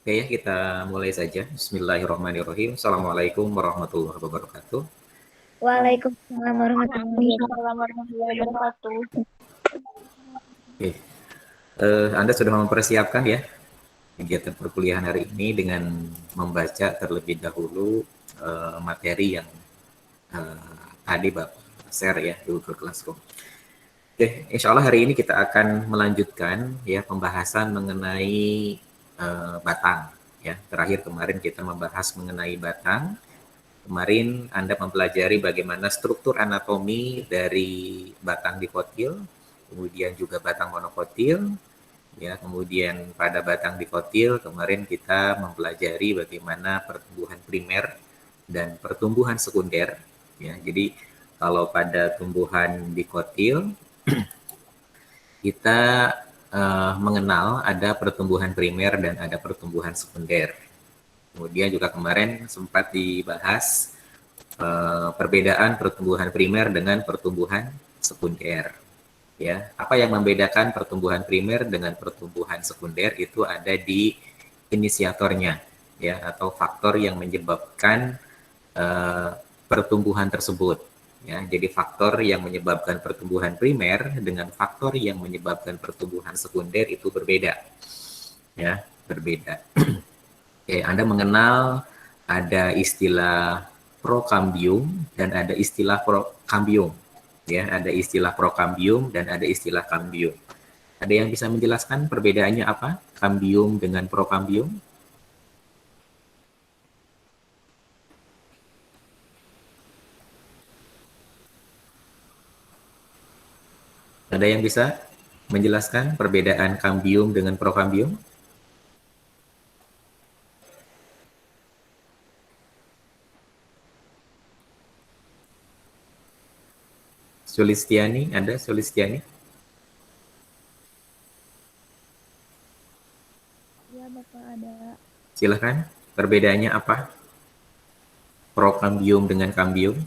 Oke ya, kita mulai saja. Bismillahirrahmanirrahim. Assalamualaikum warahmatullahi wabarakatuh. Waalaikumsalam warahmatullahi wabarakatuh. Waalaikumsalam warahmatullahi wabarakatuh. Oke, Anda sudah mempersiapkan ya kegiatan perkuliahan hari ini dengan membaca terlebih dahulu materi yang tadi Bapak share ya di Google Classroom. Oke, insya Allah hari ini kita akan melanjutkan ya pembahasan mengenai batang. Ya, terakhir kemarin kita membahas mengenai batang. Kemarin Anda mempelajari bagaimana struktur anatomi dari batang dikotil, kemudian juga batang monokotil, ya, kemudian pada batang dikotil kemarin kita mempelajari bagaimana pertumbuhan primer dan pertumbuhan sekunder, ya. Jadi kalau pada tumbuhan dikotil kita mengenal ada pertumbuhan primer dan ada pertumbuhan sekunder. Kemudian juga kemarin sempat dibahas perbedaan pertumbuhan primer dengan pertumbuhan sekunder. Ya, apa yang membedakan pertumbuhan primer dengan pertumbuhan sekunder itu ada di inisiatornya, ya, atau faktor yang menyebabkan pertumbuhan tersebut. Ya, jadi faktor yang menyebabkan pertumbuhan primer dengan faktor yang menyebabkan pertumbuhan sekunder itu berbeda. Ya, berbeda. Oke, Anda mengenal ada istilah prokambium dan ada istilah prokambium. Ya, ada istilah prokambium dan ada istilah kambium. Ada yang bisa menjelaskan perbedaannya apa? Kambium dengan prokambium? Ada yang bisa menjelaskan perbedaan kambium dengan prokambium? Sulistiani, ada Sulistiani? Ya, Bapak ada. Silahkan, perbedaannya apa? Prokambium dengan kambium?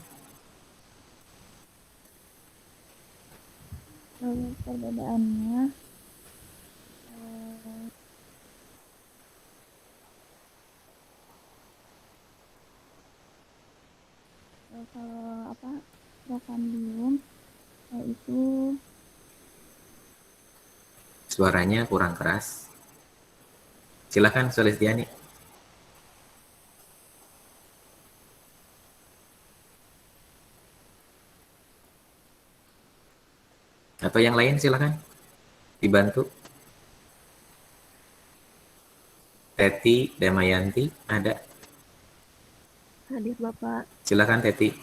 Perbedaannya kalau prokambium itu Suaranya kurang keras. Silahkan Sulistiani. Atau yang lain silahkan dibantu. Teti Damayanti ada? hadir Bapak. Silakan Teti.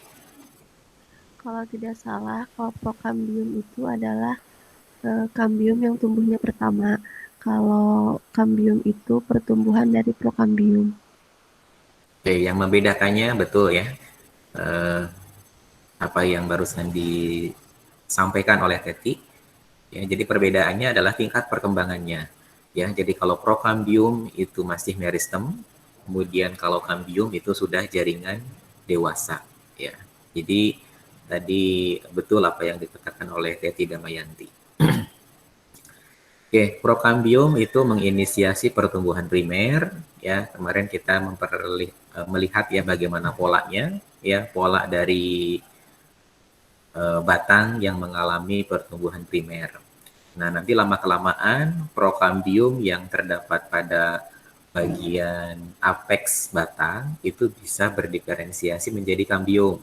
Kalau tidak salah, kalau prokambium itu adalah kambium yang tumbuhnya pertama. Kalau kambium itu pertumbuhan dari prokambium. Oke, yang membedakannya betul ya. Apa yang barusan disampaikan oleh Teti. Ya, jadi perbedaannya adalah tingkat perkembangannya. Ya, jadi kalau prokambium itu masih meristem, kemudian kalau kambium itu sudah jaringan dewasa. Ya, jadi tadi betul apa yang dikatakan oleh Teti Damayanti. Oke, prokambium itu menginisiasi pertumbuhan primer. Ya, kemarin kita melihat ya bagaimana polanya. Ya, pola dari batang yang mengalami pertumbuhan primer. Nah, nanti lama-kelamaan prokambium yang terdapat pada bagian apex batang itu bisa berdiferensiasi menjadi kambium.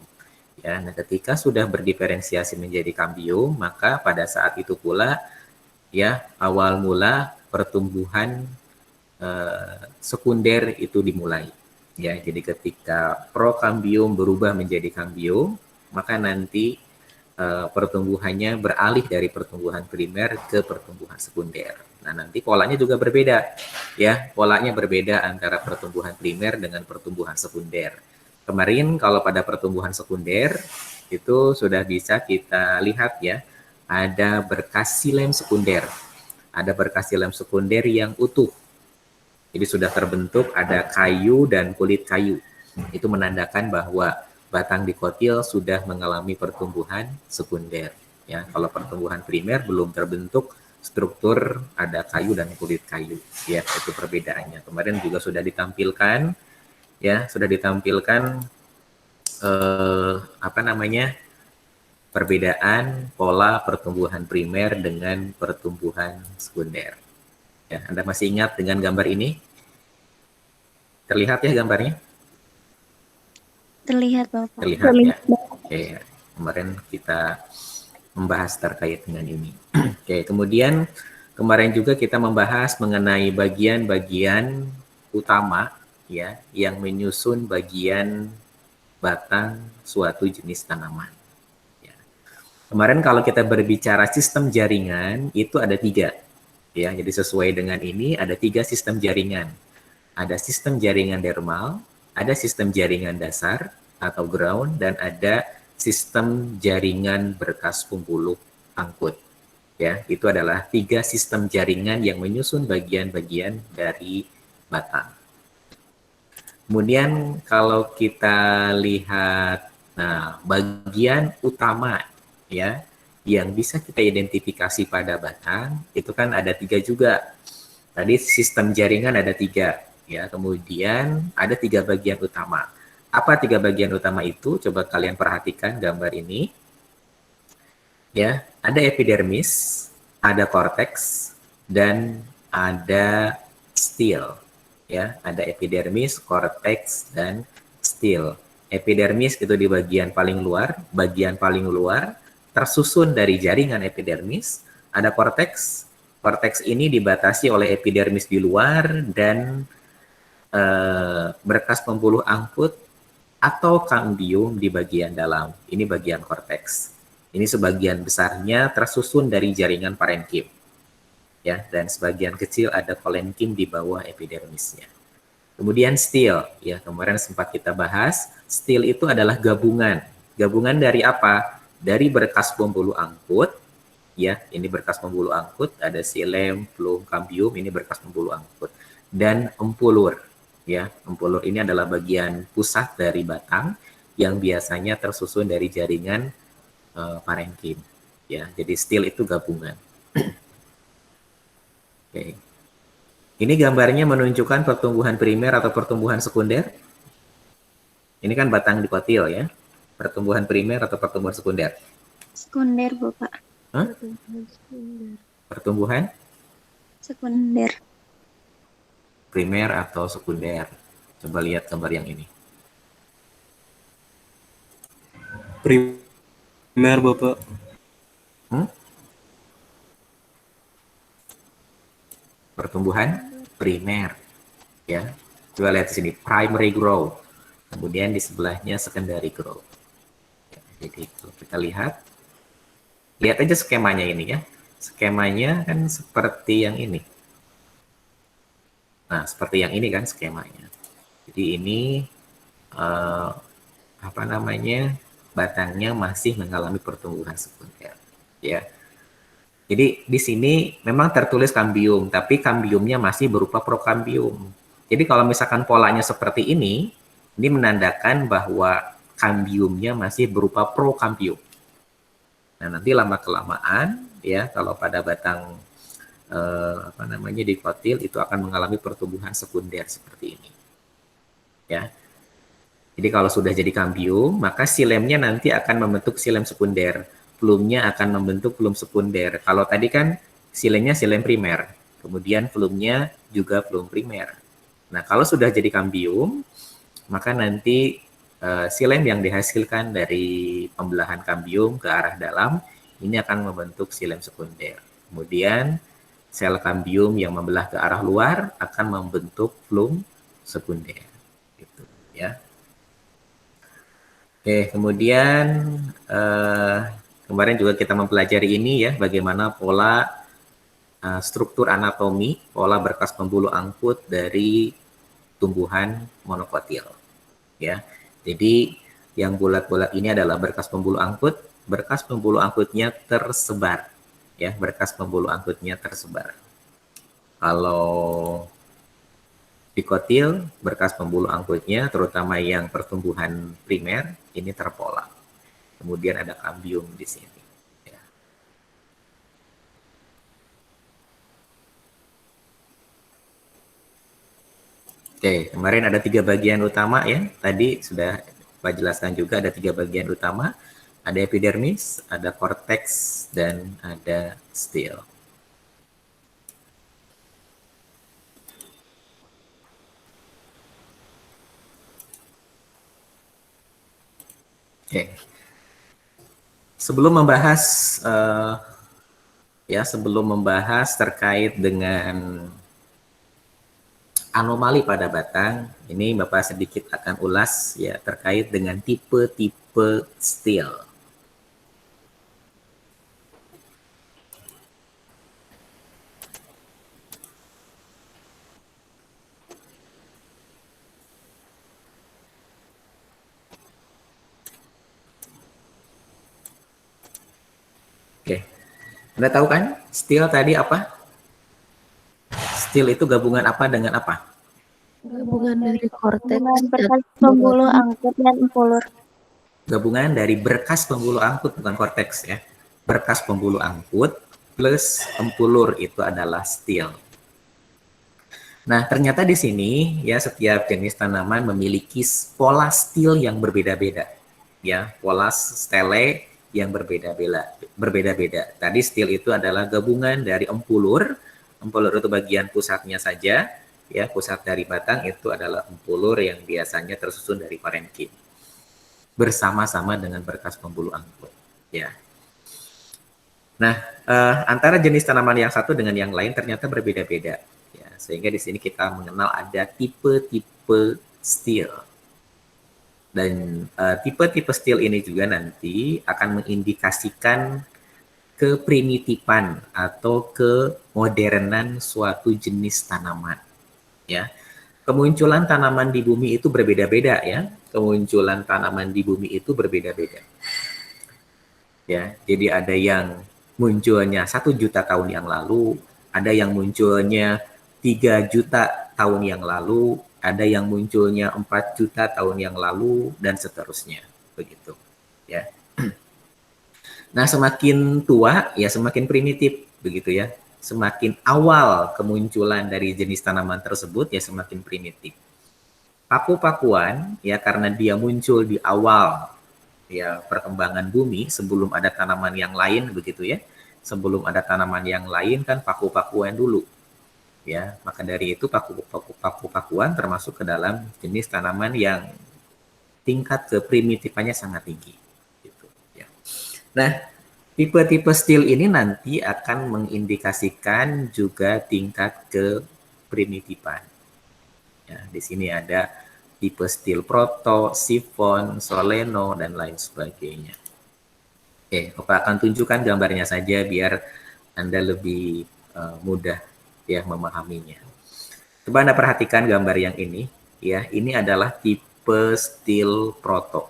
Ya, nah ketika sudah berdiferensiasi menjadi kambium, maka pada saat itu pula ya awal mula pertumbuhan sekunder itu dimulai. Ya, jadi ketika prokambium berubah menjadi kambium, maka nanti pertumbuhannya beralih dari pertumbuhan primer ke pertumbuhan sekunder. Nah, nanti polanya juga berbeda. Ya, polanya berbeda antara pertumbuhan primer dengan pertumbuhan sekunder. Kemarin kalau pada pertumbuhan sekunder itu sudah bisa kita lihat ya, ada berkas silem sekunder. Ada berkas silem sekunder yang utuh. Jadi sudah terbentuk ada kayu dan kulit kayu. Itu menandakan bahwa batang dikotil sudah mengalami pertumbuhan sekunder. Ya, kalau pertumbuhan primer belum terbentuk struktur ada kayu dan kulit kayu, ya itu perbedaannya. Kemarin juga sudah ditampilkan, ya sudah ditampilkan apa namanya perbedaan pola pertumbuhan primer dengan pertumbuhan sekunder. Ya, Anda masih ingat dengan gambar ini? Terlihat ya gambarnya? Terlihat, Bapak. Terlihat ya. Oke, kemarin kita membahas terkait dengan ini. Oke, kemudian kemarin juga kita membahas mengenai bagian-bagian utama ya yang menyusun bagian batang suatu jenis tanaman. Ya. Kemarin kalau kita berbicara sistem jaringan itu ada 3. Ya, jadi sesuai dengan ini ada 3 sistem jaringan. Ada sistem jaringan dermal, ada sistem jaringan dasar atau ground, dan ada sistem jaringan berkas pembuluh angkut. Ya, itu adalah 3 sistem jaringan yang menyusun bagian-bagian dari batang. Kemudian kalau kita lihat, nah bagian utama ya yang bisa kita identifikasi pada batang itu kan ada 3 juga. Tadi sistem jaringan ada 3 ya, kemudian ada 3 bagian utama. Apa 3 bagian utama itu? Coba kalian perhatikan gambar ini. Ya, ada epidermis, ada korteks, dan ada steel. Ya, ada epidermis, korteks, dan steel. Epidermis itu di bagian paling luar tersusun dari jaringan epidermis. Ada korteks. Korteks ini dibatasi oleh epidermis di luar dan berkas pembuluh angkut atau kambium di bagian dalam. Ini bagian korteks. Ini sebagian besarnya tersusun dari jaringan parenkim. Ya, dan sebagian kecil ada kolenkim di bawah epidermisnya. Kemudian steel, ya kemarin sempat kita bahas, steel itu adalah gabungan. Gabungan dari apa? Dari berkas pembuluh angkut, ya, ini berkas pembuluh angkut, ada xilem, flum, kambium, ini berkas pembuluh angkut, dan empulur. Ya, empulur ini adalah bagian pusat dari batang yang biasanya tersusun dari jaringan parenkim. Ya, jadi steel itu gabungan. Oke. Ini gambarnya menunjukkan pertumbuhan primer atau pertumbuhan sekunder. Ini kan batang dikotil ya. Pertumbuhan primer atau pertumbuhan sekunder? Sekunder, Bapak. Hah? Pertumbuhan? Sekunder. Primer atau sekunder. Coba lihat gambar yang ini. Primer, Bapak. Pertumbuhan primer. Ya. Coba lihat di sini, primary growth. Kemudian di sebelahnya secondary growth. Ya, jadi kalau kita lihat aja skemanya ini ya. Skemanya kan seperti yang ini. Nah, seperti yang ini kan skemanya. Jadi ini apa namanya? Batangnya masih mengalami pertumbuhan sekunder, ya. Jadi di sini memang tertulis kambium, tapi kambiumnya masih berupa prokambium. Jadi kalau misalkan polanya seperti ini menandakan bahwa kambiumnya masih berupa prokambium. Nah, nanti lama-kelamaan ya kalau pada batang apa namanya dikotil itu akan mengalami pertumbuhan sekunder seperti ini. Ya. Jadi kalau sudah jadi kambium, maka silemnya nanti akan membentuk silem sekunder. Flumnya akan membentuk flum sekunder. Kalau tadi kan silemnya silem primer, kemudian flumnya juga flum primer. Nah, kalau sudah jadi kambium, maka nanti silem yang dihasilkan dari pembelahan kambium ke arah dalam ini akan membentuk silem sekunder. Kemudian sel kambium yang membelah ke arah luar akan membentuk flum sekunder. Gitu, ya. Oke, kemudian kemarin juga kita mempelajari ini ya, bagaimana pola struktur anatomi, pola berkas pembuluh angkut dari tumbuhan monokotil. Ya, jadi yang bulat-bulat ini adalah berkas pembuluh angkut. Berkas pembuluh angkutnya tersebar. Ya, berkas pembuluh angkutnya tersebar. Kalau dikotil, berkas pembuluh angkutnya, terutama yang pertumbuhan primer, ini terpola. Kemudian ada kambium di sini. Ya. Oke, kemarin ada 3 bagian utama ya. Tadi sudah Pak jelaskan juga ada 3 bagian utama. Ada epidermis, ada korteks, dan ada steel. Oke. Sebelum membahas sebelum membahas terkait dengan anomali pada batang, ini Bapak sedikit akan ulas ya terkait dengan tipe-tipe steel. Oke. Anda tahu kan steel tadi apa? Steel itu gabungan apa dengan apa? Gabungan dari korteks Gabungan dan berkas pembuluh angkut dan empulur. Gabungan dari berkas pembuluh angkut, bukan korteks ya. Berkas pembuluh angkut plus empulur itu adalah steel. Nah, ternyata di sini ya setiap jenis tanaman memiliki pola steel yang berbeda-beda. Ya, pola stele yang berbeda-beda. Tadi steel itu adalah gabungan dari empulur. Empulur itu bagian pusatnya saja, ya, pusat dari batang itu adalah empulur yang biasanya tersusun dari parenkim. Bersama-sama dengan berkas pembuluh angkut, ya. Nah, antara jenis tanaman yang satu dengan yang lain ternyata berbeda-beda. Ya, sehingga di sini kita mengenal ada tipe-tipe steel. Dan tipe-tipe steel ini juga nanti akan mengindikasikan keprimitifan atau kemodernan suatu jenis tanaman. Ya, kemunculan tanaman di bumi itu berbeda-beda ya. Kemunculan tanaman di bumi itu berbeda-beda. Ya, jadi ada yang munculnya 1 juta tahun yang lalu, ada yang munculnya 3 juta tahun yang lalu, ada yang munculnya 4 juta tahun yang lalu, dan seterusnya. Begitu. Ya. Nah, semakin tua, ya semakin primitif. Begitu ya. Semakin awal kemunculan dari jenis tanaman tersebut, ya semakin primitif. Paku-pakuan, ya karena dia muncul di awal ya perkembangan bumi sebelum ada tanaman yang lain begitu ya. Sebelum ada tanaman yang lain kan paku-pakuan dulu. Ya, maka dari itu paku-pakuan termasuk ke dalam jenis tanaman yang tingkat keprimitifannya sangat tinggi gitu ya. Nah, tipe-tipe steel ini nanti akan mengindikasikan juga tingkat keprimitivan. Ya, di sini ada tipe steel proto, sifon, soleno, dan lain sebagainya. Oke, Bapak akan tunjukkan gambarnya saja biar Anda lebih mudah ya memahaminya. Coba Anda perhatikan gambar yang ini, ya. Ini adalah tipe steel proto.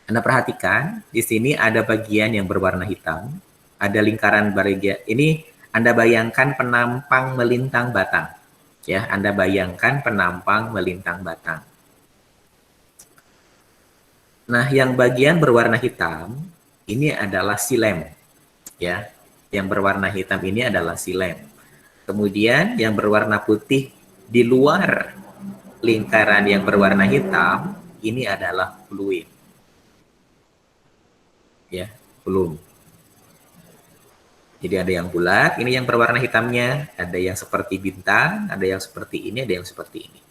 Anda perhatikan di sini ada bagian yang berwarna hitam, ada lingkaran bagian. Ini Anda bayangkan penampang melintang batang. Ya, Anda bayangkan penampang melintang batang. Nah, yang bagian berwarna hitam ini adalah silem, ya. Yang berwarna hitam ini adalah silem. Kemudian yang berwarna putih di luar lingkaran yang berwarna hitam ini adalah fluid, ya, belum. Jadi ada yang bulat, ini yang berwarna hitamnya, ada yang seperti bintang, ada yang seperti ini, ada yang seperti ini.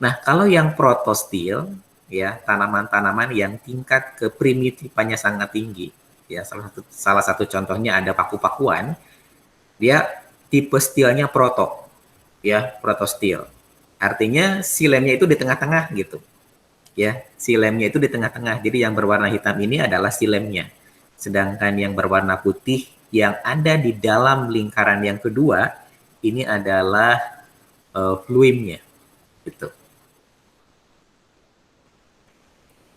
Nah, kalau yang protosteel, ya tanaman-tanaman yang tingkat keprimitifannya sangat tinggi, ya salah satu contohnya ada paku-pakuan, dia tipe steelnya proto, ya protosteel. Artinya silemnya itu di tengah-tengah gitu, ya silemnya itu di tengah-tengah. Jadi yang berwarna hitam ini adalah silemnya, sedangkan yang berwarna putih yang ada di dalam lingkaran yang kedua ini adalah fluimnya, gitu.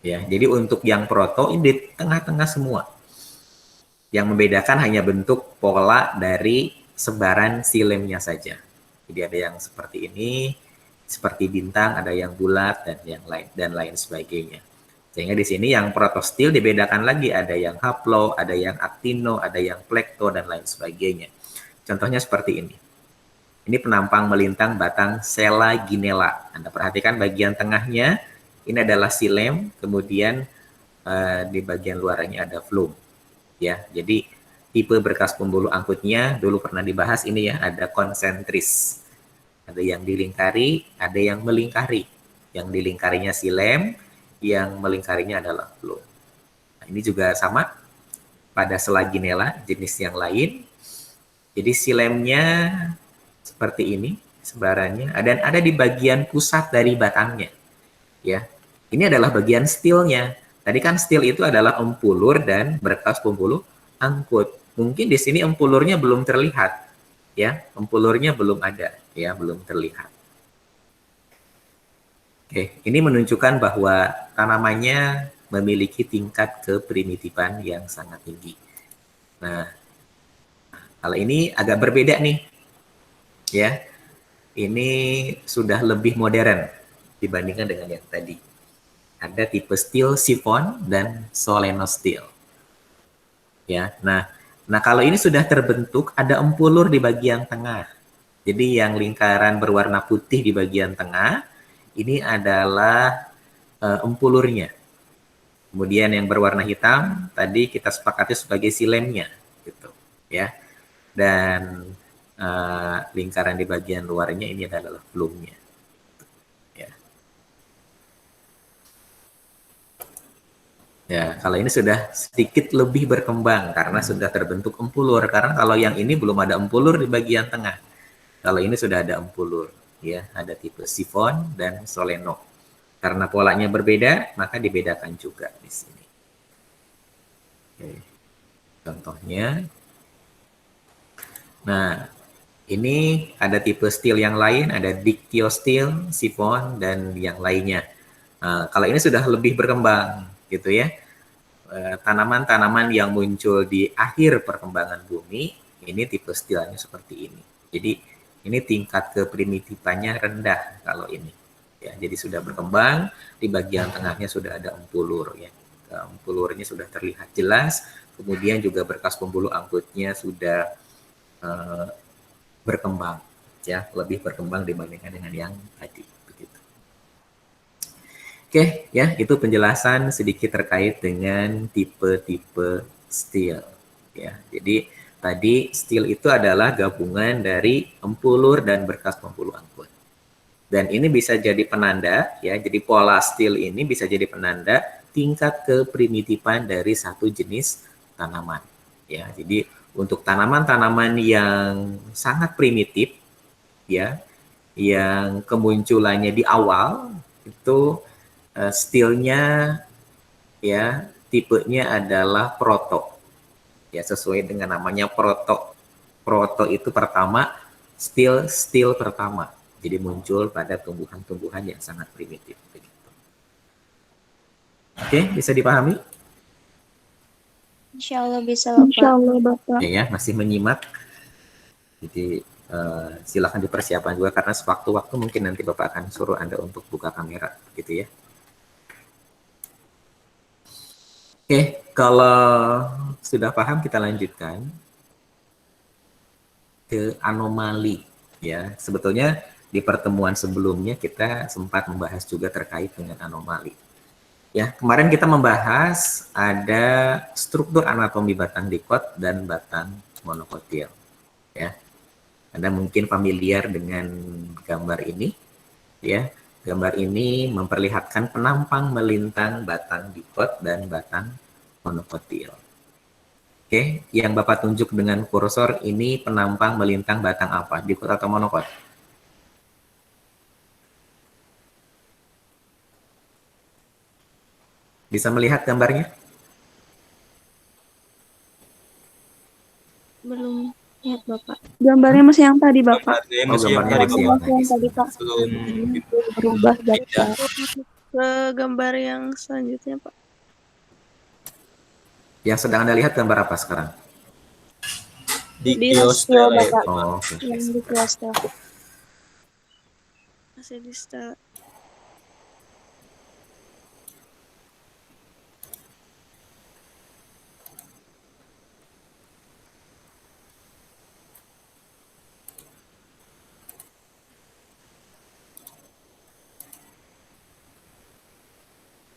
Ya, jadi untuk yang proto ini di tengah-tengah semua. Yang membedakan hanya bentuk pola dari sebaran silemnya saja. Jadi ada yang seperti ini, seperti bintang, ada yang bulat dan lain sebagainya. Sehingga di sini yang protosteel dibedakan lagi, ada yang haplo, ada yang actino, ada yang plekto dan lain sebagainya. Contohnya seperti ini. Ini penampang melintang batang Selaginella. Anda perhatikan bagian tengahnya, ini adalah silem, kemudian di bagian luarnya ada flum. Ya, jadi tipe berkas pembuluh angkutnya dulu pernah dibahas ini ya, ada konsentris. Ada yang dilingkari, ada yang melingkari. Yang dilingkarinya silem, yang melingkarinya adalah flum. Nah, ini juga sama pada Selaginella, jenis yang lain. Jadi silemnya seperti ini sebarannya, dan ada di bagian pusat dari batangnya. Ya, ini adalah bagian stilnya. Tadi kan stil itu adalah empulur dan berkas pembuluh angkut. Mungkin di sini empulurnya belum terlihat, ya, empulurnya belum ada, ya, belum terlihat. Oke, ini menunjukkan bahwa tanamannya memiliki tingkat keprimitifan yang sangat tinggi. Nah, kalau ini agak berbeda nih, ya. Ini sudah lebih modern dibandingkan dengan yang tadi. Ada tipe steel siphon dan solenosteel. Ya, nah kalau ini sudah terbentuk ada empulur di bagian tengah. Jadi yang lingkaran berwarna putih di bagian tengah ini adalah empulurnya. Kemudian yang berwarna hitam tadi kita sepakati sebagai silemnya, gitu, ya. Dan lingkaran di bagian luarnya ini adalah flumnya. Ya. Ya, kalau ini sudah sedikit lebih berkembang karena sudah terbentuk empulur. Karena kalau yang ini belum ada empulur di bagian tengah. Kalau ini sudah ada empulur, ya, ada tipe sifon dan soleno. Karena polanya berbeda, maka dibedakan juga di sini. Oke. Contohnya, nah ini ada tipe steel yang lain, ada dictyosteel, sifon, dan yang lainnya. Nah, kalau ini sudah lebih berkembang, gitu ya. Tanaman-tanaman yang muncul di akhir perkembangan bumi, ini tipe steelnya seperti ini. Jadi ini tingkat keprimitifannya rendah kalau ini. Ya, jadi sudah berkembang, di bagian tengahnya sudah ada empulur, ya. Empulurnya sudah terlihat jelas, kemudian juga berkas pembuluh angkutnya sudah berkembang, ya, lebih berkembang dibandingkan dengan yang tadi. Begitu. Oke, ya, itu penjelasan sedikit terkait dengan tipe-tipe steel. Ya, jadi tadi steel itu adalah gabungan dari empulur dan berkas pembuluh angkut. Dan ini bisa jadi penanda, ya, jadi pola steel ini bisa jadi penanda tingkat keprimitifan dari satu jenis tanaman. Ya, jadi untuk tanaman-tanaman yang sangat primitif, ya, yang kemunculannya di awal itu steelnya, ya, tipenya adalah proto, ya, sesuai dengan namanya proto. Proto itu pertama, steel pertama. Jadi muncul pada tumbuhan-tumbuhan yang sangat primitif. Begitu. Oke, bisa dipahami? Insya Allah bisa Insya Bapak. Allah Bapak. Ya, masih menyimak. Jadi silakan dipersiapkan juga karena sewaktu-waktu mungkin nanti Bapak akan suruh Anda untuk buka kamera, gitu ya. Oke, kalau sudah paham kita lanjutkan ke anomali, ya. Sebetulnya di pertemuan sebelumnya kita sempat membahas juga terkait dengan anomali. Ya, kemarin kita membahas ada struktur anatomi batang dikot dan batang monokotil. Ya, Anda mungkin familiar dengan gambar ini. Ya, gambar ini memperlihatkan penampang melintang batang dikot dan batang monokotil. Oke, yang Bapak tunjuk dengan kursor ini penampang melintang batang apa? Dikot atau monokot? Bisa melihat gambarnya? Belum lihat Bapak. Gambarnya masih yang tadi Bapak. Gambarnya Oh, masih yang gambarnya tadi, masih Bu. yang Masih yang tadi Pak. Belum Berubah pindah. Bapak. Ke gambar yang selanjutnya Pak. Yang sedang Anda lihat gambar apa sekarang? Di Di kios steel tele. Bapak. Oh, oke. Yang di kelas tuh. Masih di setel.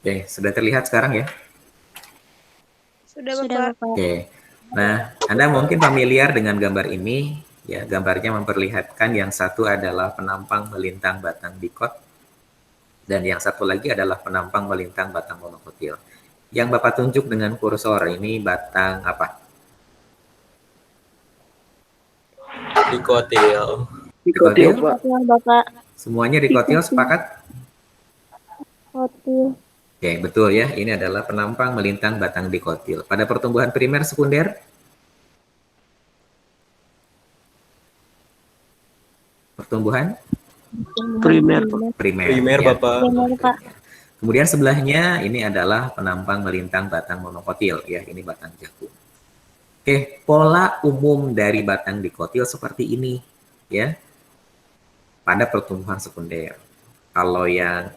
Oke, sudah terlihat sekarang ya? Sudah, Bapak. Oke. Nah, Anda mungkin familiar dengan gambar ini. Ya, gambarnya memperlihatkan yang satu adalah penampang melintang batang dikot dan yang satu lagi adalah penampang melintang batang monokotil. Yang Bapak tunjuk dengan kursor ini batang apa? Dikotil. Dikotil? Dikotil, Bapak. Semuanya dikotil sepakat? Dikotil. Oke, betul ya. Ini adalah penampang melintang batang dikotil. Pada pertumbuhan primer sekunder? Pertumbuhan? Primer. Primer. Primer, ya. Bapak. Primer, Pak. Kemudian sebelahnya ini adalah penampang melintang batang monokotil ya, ini batang jagung. Oke, pola umum dari batang dikotil seperti ini ya. Pada pertumbuhan sekunder. Kalau yang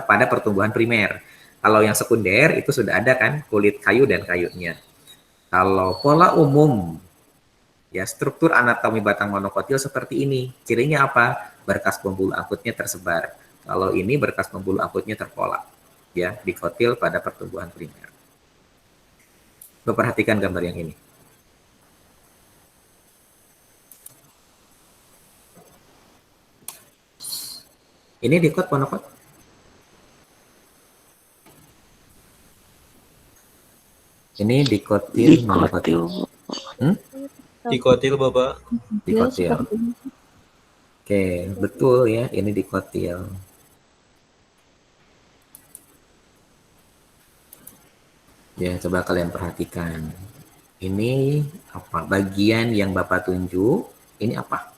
pada pertumbuhan primer. Kalau yang sekunder itu sudah ada kan kulit kayu dan kayunya. Kalau pola umum ya struktur anatomi batang monokotil seperti ini. Cirinya apa? Berkas pembuluh angkutnya tersebar. Kalau ini berkas pembuluh angkutnya terpolak. Ya, dikotil pada pertumbuhan primer. Perhatikan gambar yang ini. Ini dikot monokot. Ini dikotil monokotil. Dikotil, Bapak. Dikotil. Oke, betul ya, ini dikotil. Ya, coba kalian perhatikan. Ini apa? Bagian yang Bapak tunjuk, ini apa?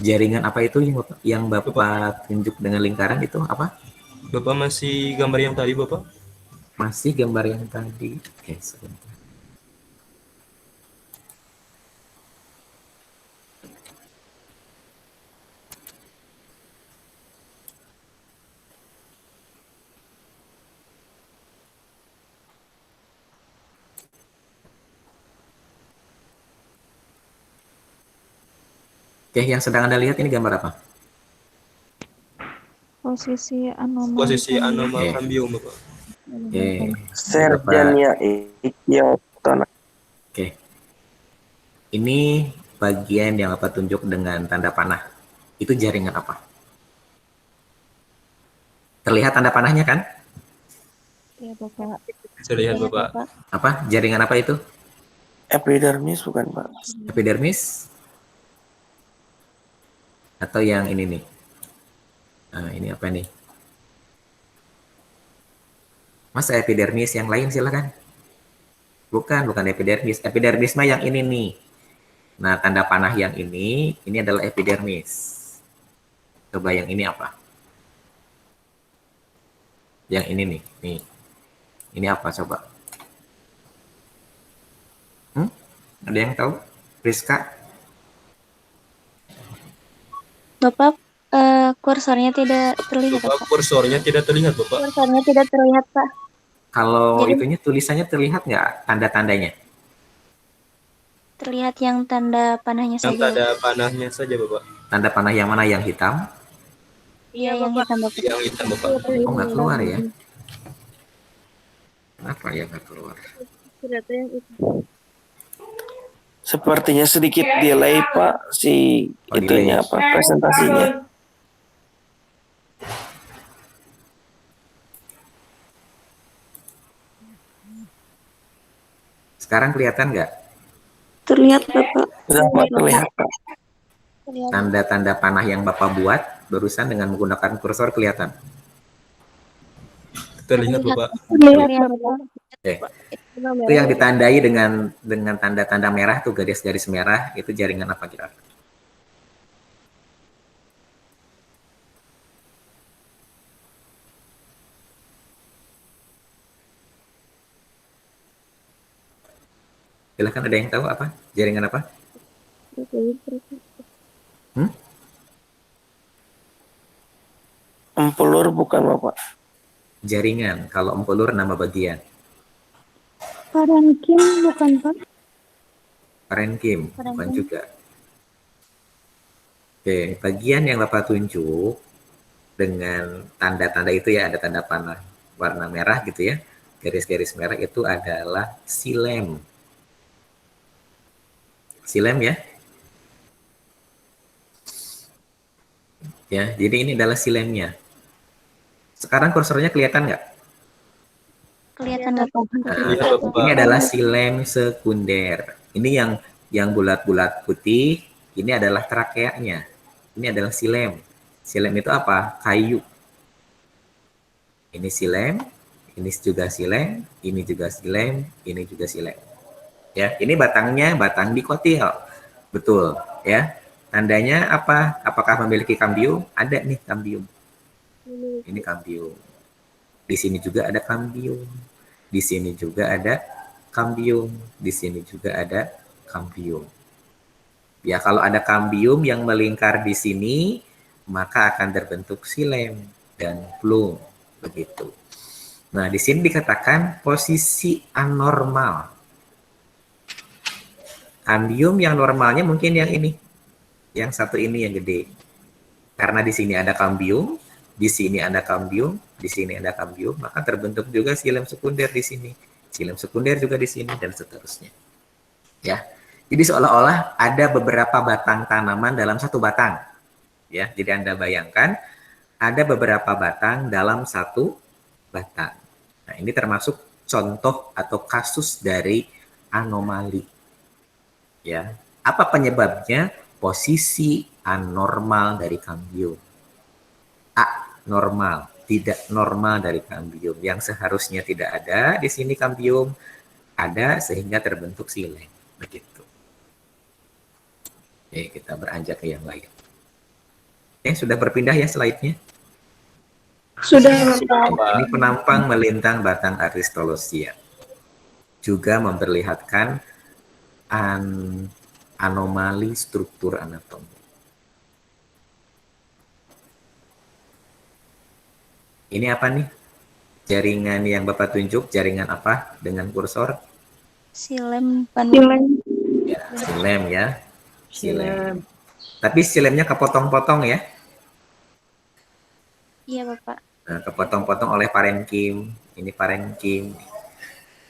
Jaringan apa itu yang Bapak tunjuk dengan lingkaran itu apa? Bapak masih gambar yang tadi, Bapak? Masih gambar yang tadi. Oke, sebentar. Oke, yang sedang Anda lihat ini gambar apa? Posisi anomali. Posisi anomal Oke. kambium, Bapak. Oke. Serjania Ikiotona. Oke. Ini bagian yang Bapak tunjuk dengan tanda panah. Itu jaringan apa? Terlihat tanda panahnya kan? Iya, Bapak. Saya lihat, Bapak. Apa? Jaringan apa itu? Epidermis bukan, Pak? Epidermis? Atau yang ini nih? Nah, ini apa nih? Mas epidermis yang lain silakan. Bukan epidermis. Epidermis mah yang ini nih. Nah, tanda panah yang ini adalah epidermis. Coba yang ini apa? Yang ini nih. Nih. Ini apa coba? Ada yang tahu? Rizka? Bapak, kursornya tidak terlihat, Bapak, Bapak. kursornya tidak terlihat, Bapak. Kursornya tidak terlihat, Pak. Kalau Jadi- itunya tulisannya terlihat nggak tanda-tandanya? Terlihat yang tanda panahnya Yang saja. tanda panahnya saja, Bapak. Tanda panah yang mana? Yang hitam? Iya, yang hitam, Bapak. Yang hitam, Bapak. Oh, nggak keluar ya? Kenapa ya nggak keluar? Sepertinya sedikit delay, Pak, si Oh, itunya delay. apa presentasinya. Sekarang kelihatan nggak? Terlihat, Bapak. Sudah Pak terlihat, Pak. Terlihat. Tanda-tanda panah yang Bapak buat barusan dengan menggunakan kursor kelihatan? Terlihat, Bapak. Terlihat, Bapak. Oke. Itu yang ditandai dengan tanda-tanda merah tuh, garis-garis merah, itu jaringan apa kira? Silahkan, ada yang tahu apa? Jaringan apa? Empelur bukan, Bapak? Jaringan. Kalau empelur nama bagian. Parenkim bukan, Pak? Parenkim, bukan Parenkim. juga. Oke, bagian yang Bapak tunjuk dengan tanda-tanda itu ya, ada tanda panah warna merah gitu ya, garis-garis merah itu adalah silem. Silem ya. Ya, jadi ini adalah silemnya. Sekarang kursornya kelihatan nggak? Kelihatan Bapak. Iya Bapak. Ini adalah silem sekunder. Ini yang bulat-bulat putih, ini adalah trakeanya. Ini adalah silem. Silem itu apa? Kayu. Ini silem, ini juga silem, ini juga silem, ini juga silem. Ya, ini batangnya batang dikotil. Betul, ya. Tandanya apa? Apakah memiliki kambium? Ada nih kambium. Ini kambium. Di sini juga ada kambium. Di sini juga ada kambium. Di sini juga ada kambium. Ya, kalau ada kambium yang melingkar di sini, maka akan terbentuk silem dan plum. Begitu. Nah, di sini dikatakan posisi anormal. Kambium yang normalnya mungkin yang ini. Yang satu ini yang gede. Karena di sini ada kambium, di sini ada kambium, di sini ada kambium, maka terbentuk juga silem sekunder di sini. Silem sekunder juga di sini dan seterusnya. Ya. Jadi seolah-olah ada beberapa batang tanaman dalam satu batang. Ya, jadi Anda bayangkan ada beberapa batang dalam satu batang. Nah, ini termasuk contoh atau kasus dari anomali. Ya, apa penyebabnya? Posisi anormal dari kambium. Normal, tidak normal dari kambium. Yang seharusnya tidak ada di sini kambium ada sehingga terbentuk silem. Begitu. Oke, kita beranjak ke yang lain. Oke, sudah berpindah ya slide-nya? Sudah Ini penampang melintang batang Aristolochia. Juga memperlihatkan anomali struktur anatomi. Ini apa nih? Jaringan yang Bapak tunjuk, jaringan apa dengan kursor? silem panulang. Ya, silem ya. Silem. Tapi silemnya kepotong-potong ya. Iya Bapak. Nah, kepotong-potong oleh parenkim. Ini parenkim.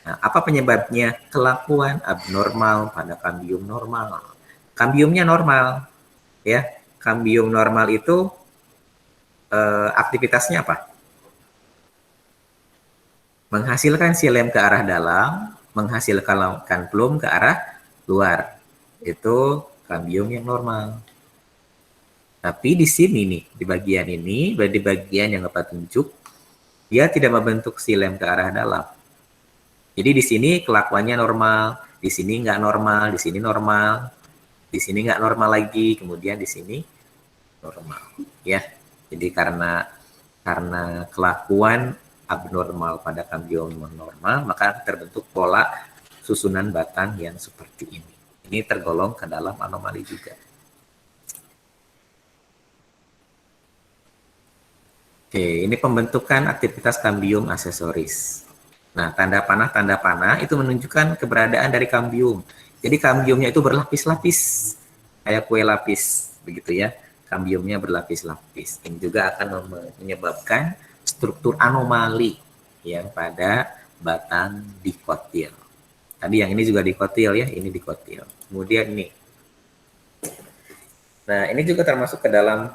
Nah, apa penyebabnya? Kelakuan abnormal pada kambium normal. Kambiumnya normal. Ya, kambium normal itu aktivitasnya apa? Menghasilkan silem ke arah dalam, menghasilkan plum ke arah luar. Itu kambium yang normal. Tapi di sini nih, di bagian ini, di bagian yang Bapak tunjuk, dia tidak membentuk silem ke arah dalam. Jadi di sini kelakuannya normal, di sini nggak normal, di sini normal, di sini nggak normal lagi, kemudian di sini normal. Ya, jadi karena kelakuan abnormal pada kambium normal, maka terbentuk pola susunan batang yang seperti ini. Ini tergolong ke dalam anomali juga. Oke, ini pembentukan aktivitas kambium aksesoris. Nah, tanda panah itu menunjukkan keberadaan dari kambium. Jadi kambiumnya itu berlapis-lapis, kayak kue lapis, begitu ya. Kambiumnya berlapis-lapis. Ini juga akan menyebabkan struktur anomali yang pada batang dikotil. Tadi yang ini juga dikotil ya, ini dikotil. Kemudian ini. Nah, ini juga termasuk ke dalam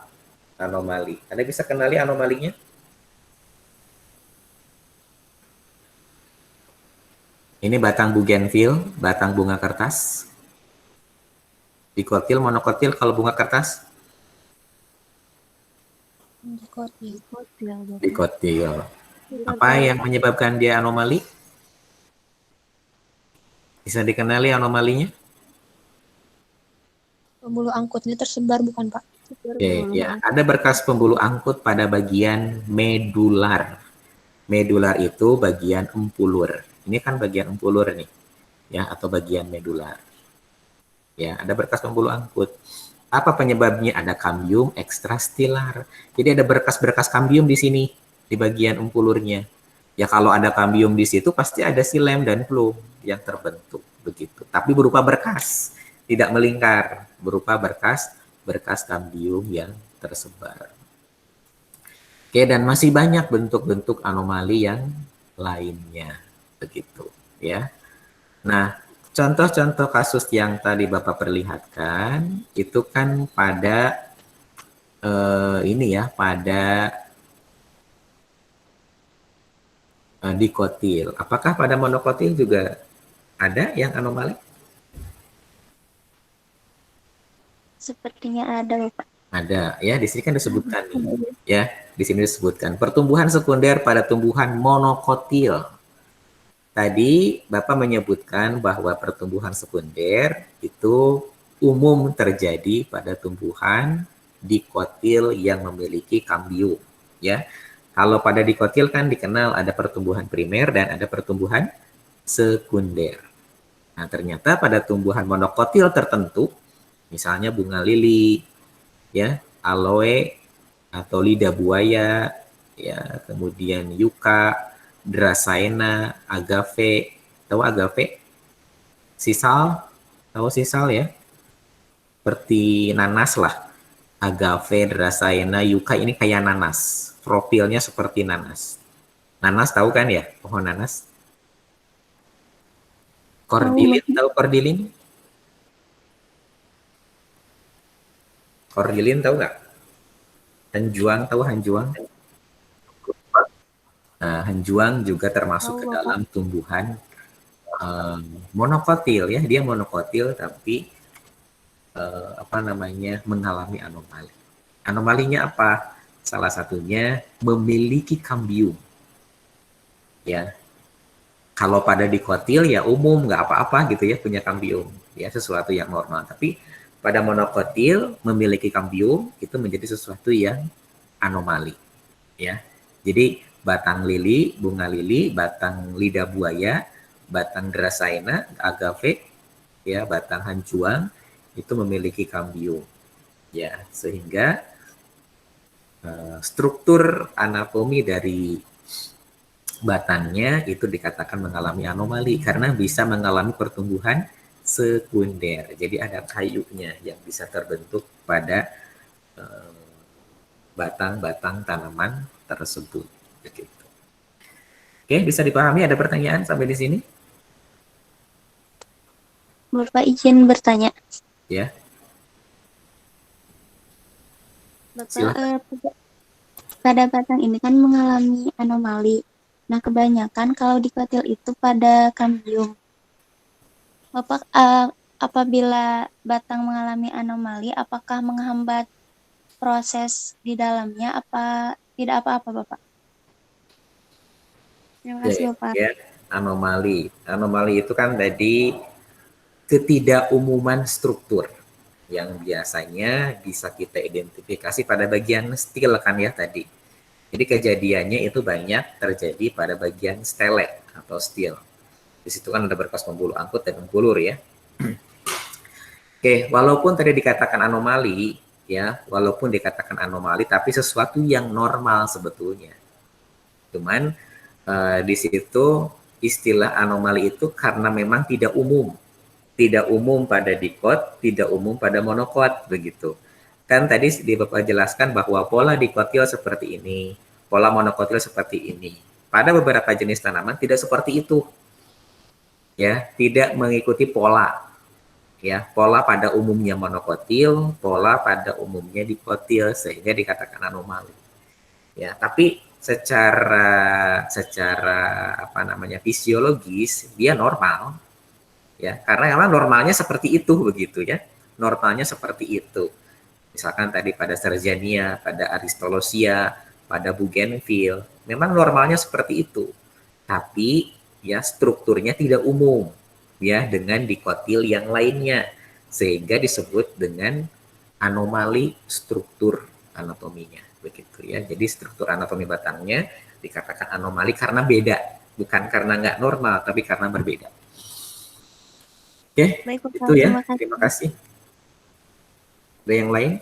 anomali. Anda bisa kenali anomalinya? Ini batang bougainville, batang bunga kertas. Dikotil, monokotil kalau bunga kertas? Dikotil. Apa yang menyebabkan dia anomali? Bisa dikenali anomalinya? Pembuluh angkutnya tersebar bukan Pak? Oke, ya. Ada berkas pembuluh angkut pada bagian medular. Medular itu bagian empulur. Ini kan bagian empulur nih, ya, atau bagian medular. Ya, ada berkas pembuluh angkut. Apa penyebabnya? Ada kambium ekstrastilar. Jadi ada berkas-berkas kambium di sini, di bagian empulurnya. Ya kalau ada kambium di situ pasti ada silem dan plum yang terbentuk begitu. Tapi berupa berkas, tidak melingkar, berupa berkas berkas kambium yang tersebar. Oke, dan masih banyak bentuk-bentuk anomali yang lainnya, begitu ya. Nah, contoh-contoh kasus yang tadi Bapak perlihatkan itu kan pada ini ya, pada dikotil. Apakah pada monokotil juga ada yang anomali? Sepertinya ada, Bapak. Ada ya, di sini kan disebutkan nih ya, di sini disebutkan pertumbuhan sekunder pada tumbuhan monokotil. Tadi Bapak menyebutkan bahwa pertumbuhan sekunder itu umum terjadi pada tumbuhan dikotil yang memiliki kambium ya. Kalau pada dikotil kan dikenal ada pertumbuhan primer dan ada pertumbuhan sekunder. Nah, ternyata pada tumbuhan monokotil tertentu, misalnya bunga lili, ya, aloe atau lidah buaya, ya, kemudian yucca, dracaena, agave, tahu agave? Sisal, tahu sisal ya? Seperti nanas lah. Agave, dracaena, yucca ini kayak nanas. Profilnya seperti nanas. Nanas tahu kan ya? Pohon nanas. Kordilin, tahu kordilin? Kordilin tahu nggak? Hanjuang, tahu hanjuang? Nah, hanjuang juga termasuk ke dalam tumbuhan monokotil ya. Dia monokotil tapi mengalami anomali. Anomalinya apa? Salah satunya memiliki kambium. Ya. Kalau pada dikotil ya umum nggak apa-apa gitu ya punya kambium. Ya sesuatu yang normal. Tapi pada monokotil memiliki kambium itu menjadi sesuatu yang anomali. Ya. Jadi batang lili, bunga lili, batang lidah buaya, batang dracaena, agave, ya, batang hanjuang itu memiliki kambium. Ya, sehingga struktur anatomi dari batangnya itu dikatakan mengalami anomali karena bisa mengalami pertumbuhan sekunder. Jadi ada kayunya yang bisa terbentuk pada batang-batang tanaman tersebut. Begitu. Oke, bisa dipahami? Ada pertanyaan sampai di sini? Bapak izin bertanya. Ya. Bapak, pada batang ini kan mengalami anomali. Nah, kebanyakan kalau dikotil itu pada kambium. Bapak, apabila batang mengalami anomali, apakah menghambat proses di dalamnya? Apa tidak apa-apa, Bapak? Terima kasih, Bapak. Ya, anomali. Anomali itu kan tadi ketidakumuman struktur yang biasanya bisa kita identifikasi pada bagian stil kan ya tadi. Jadi kejadiannya itu banyak terjadi pada bagian stele atau stil. Di situ kan ada berkas pembuluh angkut dan pembulur ya. Oke, walaupun tadi dikatakan anomali ya, walaupun dikatakan anomali tapi sesuatu yang normal sebetulnya. Cuman di situ istilah anomali itu karena memang tidak umum. Tidak umum pada dikot, tidak umum pada monokot begitu. Kan tadi di Bapak jelaskan bahwa pola dikotil seperti ini, pola monokotil seperti ini. Pada beberapa jenis tanaman tidak seperti itu. Ya, tidak mengikuti pola. Ya, pola pada umumnya monokotil, pola pada umumnya dikotil sehingga dikatakan anomali. Ya, tapi secara fisiologis dia normal. Ya, karena memang normalnya seperti itu begitu ya. Normalnya seperti itu. Misalkan tadi pada Sergania, pada Aristolochia, pada Bougainville, memang normalnya seperti itu. Tapi ya strukturnya tidak umum ya dengan dikotil yang lainnya sehingga disebut dengan anomali struktur anatominya begitu ya. Jadi struktur anatomi batangnya dikatakan anomali karena beda, bukan karena nggak normal tapi karena berbeda. Oke, Baik, Bapak. itu ya. Terima kasih. Ada yang lain?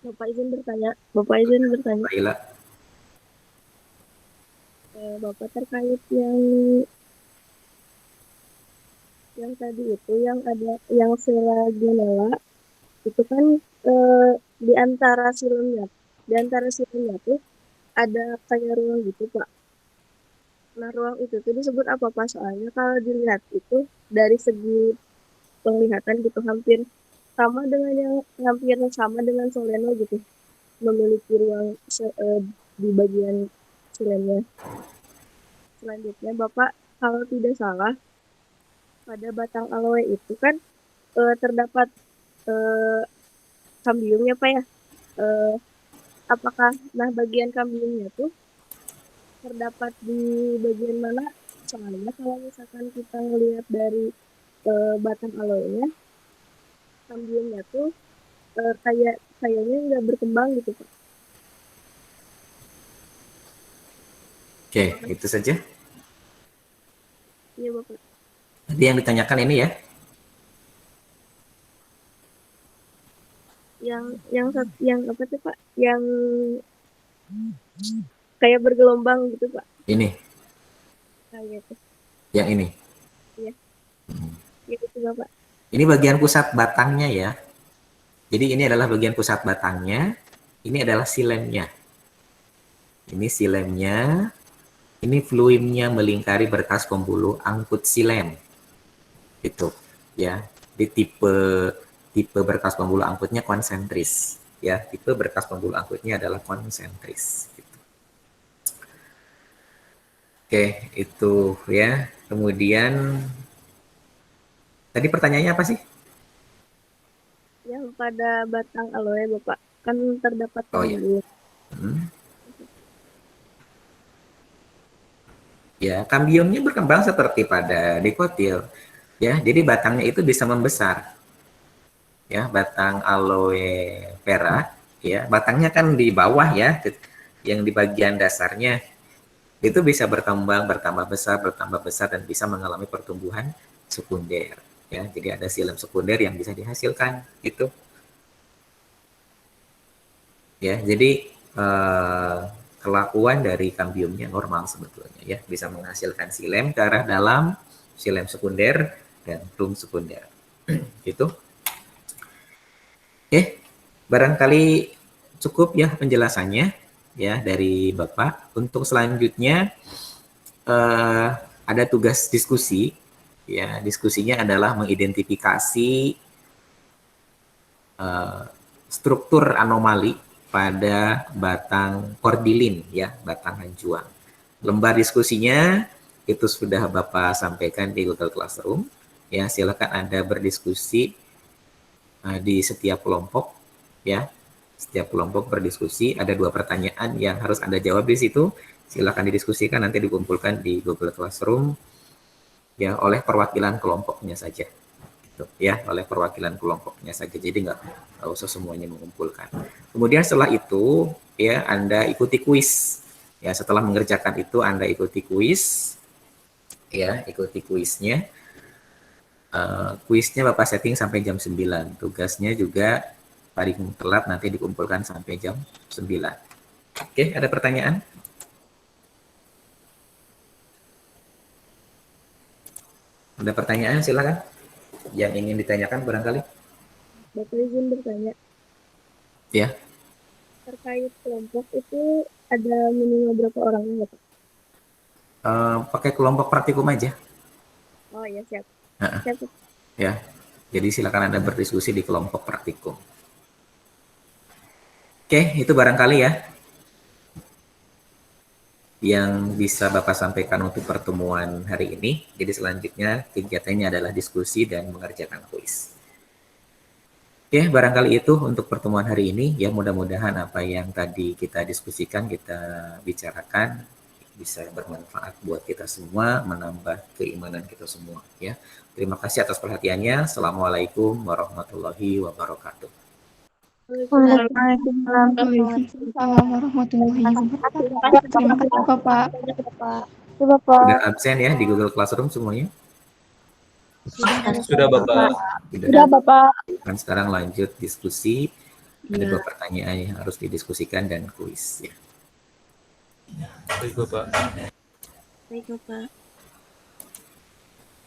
Bapak izin bertanya. Baiklah. Bapak terkait yang Yang tadi itu yang ada yang sila Genela itu kan di antara silamnya tuh ada kayak ruang gitu Pak. Nah ruang itu tuh disebut apa Pak? Soalnya kalau dilihat itu dari segi penglihatan gitu hampir sama dengan Soleno gitu, memiliki ruang di bagian silennya. Selanjutnya Bapak kalau tidak salah pada batang aloe itu kan terdapat kambiumnya Pak ya. Eh, apakah bagian kambiumnya tuh terdapat di bagian mana? Soalnya kalau misalkan kita ngelihat dari batang aloe-nya, kambiumnya tuh kayaknya nggak berkembang gitu Pak. Oke, itu saja. Iya Bapak. Tadi yang ditanyakan ini ya. Yang apa tuh Pak? Yang kayak bergelombang gitu Pak. Ini, Kayak itu. yang ini. Iya. Gitu Bapak. Ini bagian pusat batangnya ya. Jadi ini adalah bagian pusat batangnya. Ini adalah silemnya. Ini silemnya. Ini fluimnya melingkari berkas pembuluh angkut silem. Itu ya. Di tipe berkas pembuluh angkutnya konsentris. Ya, tipe berkas pembuluh angkutnya adalah konsentris. Gitu. Oke, itu ya. Kemudian tadi pertanyaannya apa sih? Yang pada batang aloe Bapak kan terdapat Oh ya. kambium. Ya, kambiumnya berkembang seperti pada dikotil. Ya, jadi batangnya itu bisa membesar. Ya, batang aloe vera, ya, batangnya kan di bawah ya, yang di bagian dasarnya itu bisa bertambah besar dan bisa mengalami pertumbuhan sekunder. Ya, jadi ada silem sekunder yang bisa dihasilkan itu. Ya, jadi kelakuan dari kambiumnya normal sebetulnya ya, bisa menghasilkan silem ke arah dalam, silem sekunder dan plum sekunder. Gitu. Barangkali cukup ya penjelasannya ya dari Bapak. Untuk selanjutnya ada tugas diskusi. Ya, diskusinya adalah mengidentifikasi struktur anomali pada batang kordilin ya, batang hanjuang. Lembar diskusinya itu sudah Bapak sampaikan di Google Classroom. Ya, silakan Anda berdiskusi di setiap kelompok ya. Setiap kelompok berdiskusi, ada 2 pertanyaan yang harus Anda jawab di situ. Silakan didiskusikan, nanti dikumpulkan di Google Classroom ya oleh perwakilan kelompoknya saja. Gitu, ya, oleh perwakilan kelompoknya saja. Jadi nggak usah semuanya mengumpulkan. Kemudian setelah itu ya Anda ikuti kuis. Ya, setelah mengerjakan itu Anda ikuti kuis. Ya, ikuti kuisnya. Kuisnya Bapak setting sampai jam 9. Tugasnya juga paling telat nanti dikumpulkan sampai jam 9. Oke, ada pertanyaan? Ada pertanyaan silakan. Yang ingin ditanyakan barangkali. Bapak izin bertanya. Ya. Terkait kelompok itu ada minimal berapa orangnya Bapak? Pakai kelompok praktikum aja. Oh ya siap. Siap. Ya. Jadi silakan Anda berdiskusi di kelompok praktikum. Oke, itu barangkali ya yang bisa Bapak sampaikan untuk pertemuan hari ini. Jadi selanjutnya kegiatannya adalah diskusi dan mengerjakan kuis. Oke, barangkali itu untuk pertemuan hari ini. Ya, mudah-mudahan apa yang tadi kita diskusikan, kita bicarakan bisa bermanfaat buat kita semua, menambah keimanan kita semua. Ya, terima kasih atas perhatiannya. Assalamualaikum warahmatullahi wabarakatuh. Waalaikumsalam warahmatullahi wabarakatuh. Terima kasih Bapak. Sudah absen ya di Google Classroom semuanya? Sudah Bapak. Sudah Bapak. Dan sekarang lanjut diskusi. Ada 2 pertanyaan yang harus didiskusikan dan kuis ya. Baik Bapak. Baik Bapak.